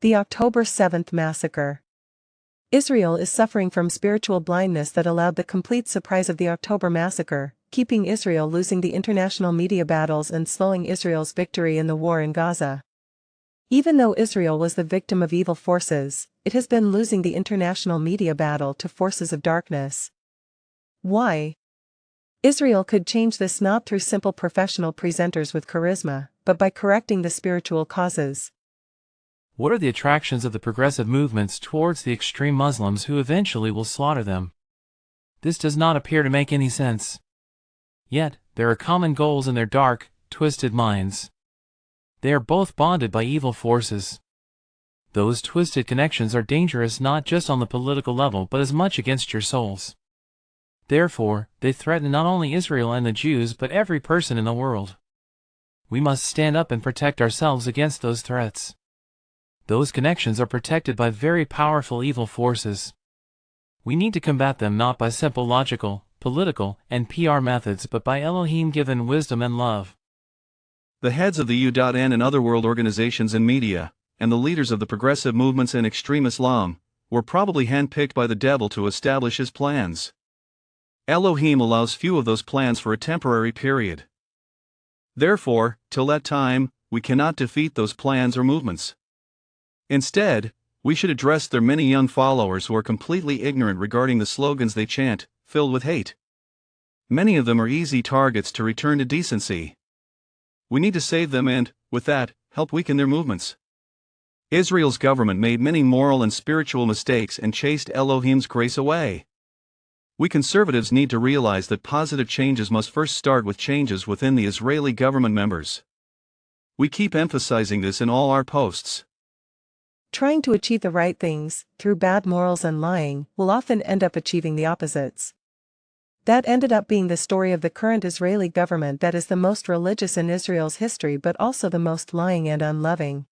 The October 7th Massacre. Israel is suffering from spiritual blindness that allowed the complete surprise of the October Massacre, keeping Israel losing the international media battles and slowing Israel's victory in the war in Gaza. Even though Israel was the victim of evil forces, it has been losing the international media battle to forces of darkness. Why? Israel could change this not through simple professional presenters with charisma, but by correcting the spiritual causes. What are the attractions of the progressive movements towards the extreme Muslims who eventually will slaughter them? This does not appear to make any sense. Yet, there are common goals in their dark, twisted minds. They are both bonded by evil forces. Those twisted connections are dangerous not just on the political level but as much against your souls. Therefore, they threaten not only Israel and the Jews but every person in the world. We must stand up and protect ourselves against those threats. Those connections are protected by very powerful evil forces. We need to combat them not by simple logical, political, and PR methods but by Elohim-given wisdom and love. The heads of the UN and other world organizations and media, and the leaders of the progressive movements and extreme Islam, were probably handpicked by the devil to establish his plans. Elohim allows few of those plans for a temporary period. Therefore, till that time, we cannot defeat those plans or movements. Instead, we should address their many young followers who are completely ignorant regarding the slogans they chant, filled with hate. Many of them are easy targets to return to decency. We need to save them and, with that, help weaken their movements. Israel's government made many moral and spiritual mistakes and chased Elohim's grace away. We conservatives need to realize that positive changes must first start with changes within the Israeli government members. We keep emphasizing this in all our posts. Trying to achieve the right things, through bad morals and lying, will often end up achieving the opposites. That ended up being the story of the current Israeli government that is the most religious in Israel's history but also the most lying and unloving.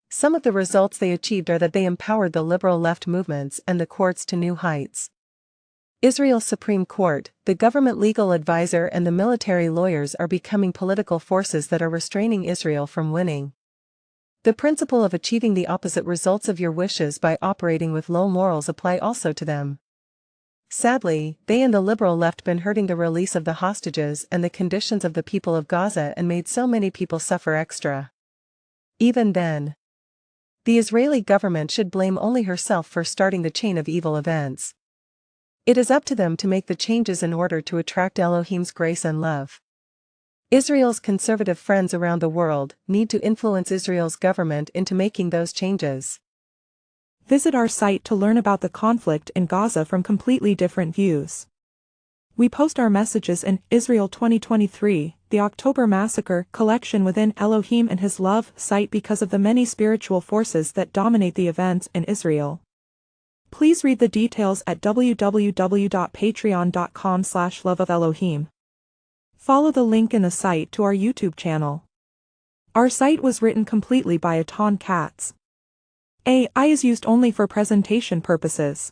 Some of the results they achieved are that they empowered the liberal left movements and the courts to new heights. Israel's Supreme Court, the government legal advisor and the military lawyers are becoming political forces that are restraining Israel from winning. The principle of achieving the opposite results of your wishes by operating with low morals apply also to them. Sadly, they and the liberal left been hurting the release of the hostages and the conditions of the people of Gaza and made so many people suffer extra. Even then, the Israeli government should blame only herself for starting the chain of evil events. It is up to them to make the changes in order to attract Elohim's grace and love. Israel's conservative friends around the world need to influence Israel's government into making those changes. Visit our site to learn about the conflict in Gaza from completely different views. We post our messages in Israel 2023, the October Massacre collection within Elohim and His Love site because of the many spiritual forces that dominate the events in Israel. Please read the details at www.patreon.com/loveofeloheim. Follow the link in the site to our YouTube channel. Our site was written completely by Aton Katz. AI is used only for presentation purposes.